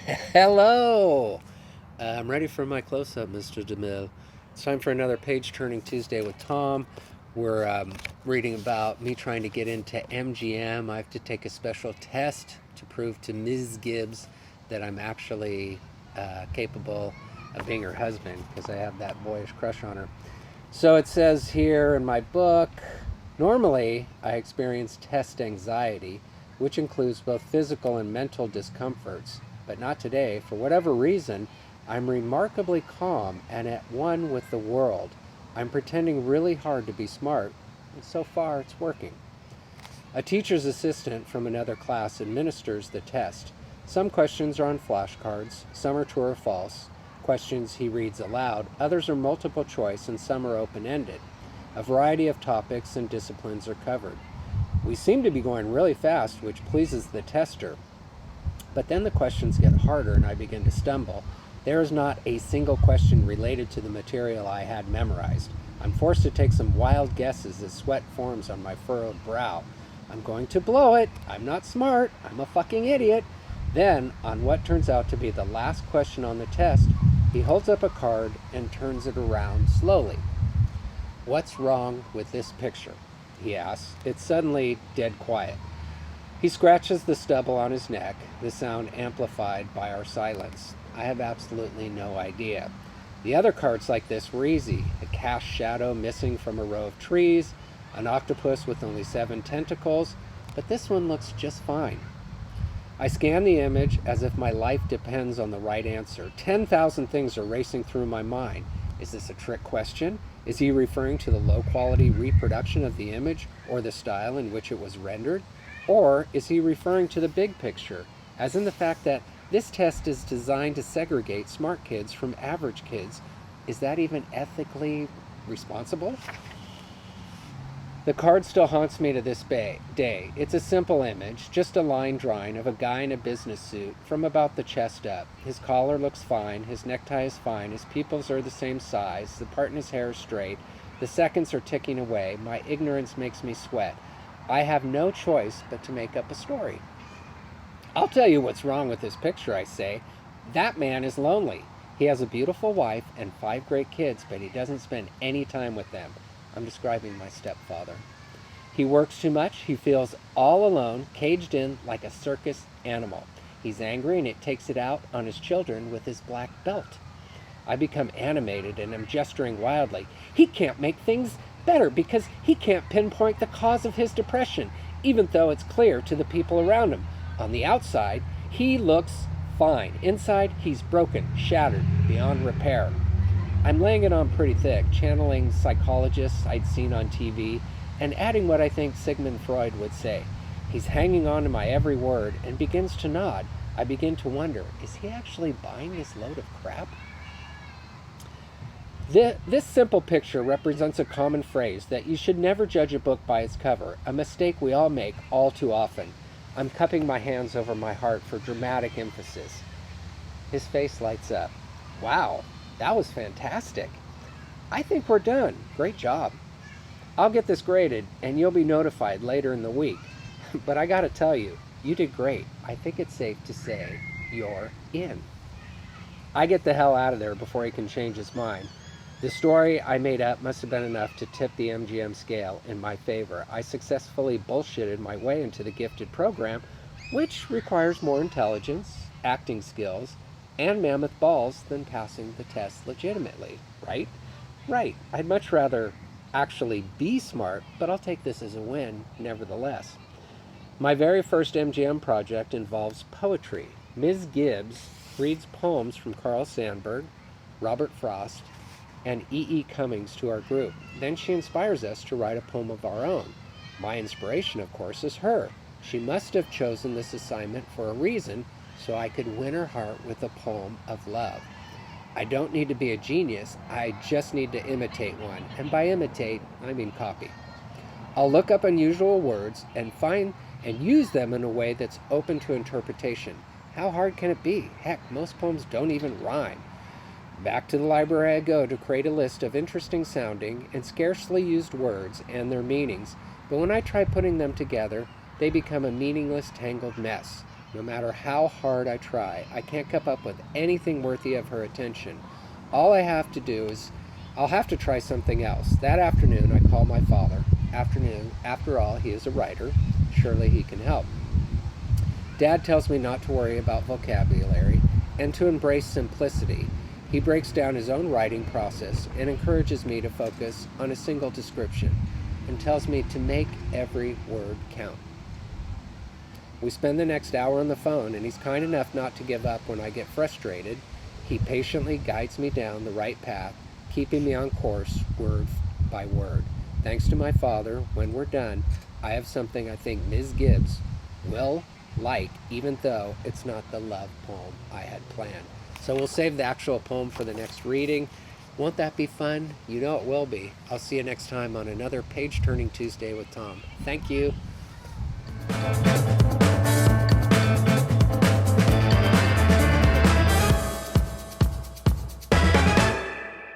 Hello! I'm ready for my close-up, Mr. DeMille. It's time for another page-turning Tuesday with Tom. We're reading about me trying to get into MGM. I have to take a special test to prove to Ms. Gibbs that I'm actually capable of being her husband, because I have that boyish crush on her. So it says here in my book, normally I experience test anxiety, which includes both physical and mental discomforts. But not today. For whatever reason, I'm remarkably calm and at one with the world. I'm pretending really hard to be smart, and so far it's working. A teacher's assistant from another class administers the test. Some questions are on flashcards, some are true or false. Questions he reads aloud, others are multiple choice, and some are open-ended. A variety of topics and disciplines are covered. We seem to be going really fast, which pleases the tester. But then the questions get harder and I begin to stumble. There is not a single question related to the material I had memorized. I'm forced to take some wild guesses as sweat forms on my furrowed brow. I'm going to blow it. I'm not smart. I'm a fucking idiot. Then, on what turns out to be the last question on the test, he holds up a card and turns it around slowly. "What's wrong with this picture?" he asks. It's suddenly dead quiet. He scratches the stubble on his neck, the sound amplified by our silence. I have absolutely no idea. The other cards like this were easy. A cast shadow missing from a row of trees, an octopus with only 7 tentacles, but this one looks just fine. I scan the image as if my life depends on the right answer. 10,000 things are racing through my mind. Is this a trick question? Is he referring to the low-quality reproduction of the image or the style in which it was rendered? Or is he referring to the big picture, as in the fact that this test is designed to segregate smart kids from average kids? Is that even ethically responsible? The card still haunts me to this day. It's a simple image, just a line drawing of a guy in a business suit from about the chest up. His collar looks fine, his necktie is fine, his pupils are the same size, the part in his hair is straight, the seconds are ticking away, my ignorance makes me sweat. I have no choice but to make up a story. I'll tell you what's wrong with this picture, I say. That man is lonely. He has a beautiful wife and 5 great kids, but he doesn't spend any time with them. I'm describing my stepfather. He works too much. He feels all alone, caged in like a circus animal. He's angry and it takes it out on his children with his black belt. I become animated and am gesturing wildly. He can't make things better because he can't pinpoint the cause of his depression, even though it's clear to the people around him. On the outside, he looks fine. Inside, he's broken, shattered, beyond repair. I'm laying it on pretty thick, channeling psychologists I'd seen on TV, and adding what I think Sigmund Freud would say. He's hanging on to my every word and begins to nod. I begin to wonder, is he actually buying this load of crap? This simple picture represents a common phrase that you should never judge a book by its cover, a mistake we all make all too often. I'm cupping my hands over my heart for dramatic emphasis. His face lights up. Wow, that was fantastic. I think we're done. Great job. I'll get this graded and you'll be notified later in the week. But I gotta tell you, you did great. I think it's safe to say you're in. I get the hell out of there before he can change his mind. The story I made up must have been enough to tip the MGM scale in my favor. I successfully bullshitted my way into the gifted program, which requires more intelligence, acting skills, and mammoth balls than passing the test legitimately, right? Right. I'd much rather actually be smart, but I'll take this as a win nevertheless. My very first MGM project involves poetry. Ms. Gibbs reads poems from Carl Sandburg, Robert Frost, and E.E. Cummings to our group. Then she inspires us to write a poem of our own. My inspiration, of course, is her. She must have chosen this assignment for a reason, so I could win her heart with a poem of love. I don't need to be a genius, I just need to imitate one. And by imitate, I mean copy. I'll look up unusual words and find and use them in a way that's open to interpretation. How hard can it be? Heck, most poems don't even rhyme. Back to the library I go to create a list of interesting sounding and scarcely used words and their meanings, but when I try putting them together, they become a meaningless, tangled mess. No matter how hard I try, I can't come up with anything worthy of her attention. All I have to do is, I'll have to try something else. That afternoon, I call my father. After all, he is a writer. Surely he can help. Dad tells me not to worry about vocabulary and to embrace simplicity. He breaks down his own writing process and encourages me to focus on a single description and tells me to make every word count. We spend the next hour on the phone, and he's kind enough not to give up when I get frustrated. He patiently guides me down the right path, keeping me on course word by word. Thanks to my father, when we're done, I have something I think Ms. Gibbs will like, even though it's not the love poem I had planned. So we'll save the actual poem for the next reading. Won't that be fun? You know it will be. I'll see you next time on another Page Turning Tuesday with Tom. Thank you.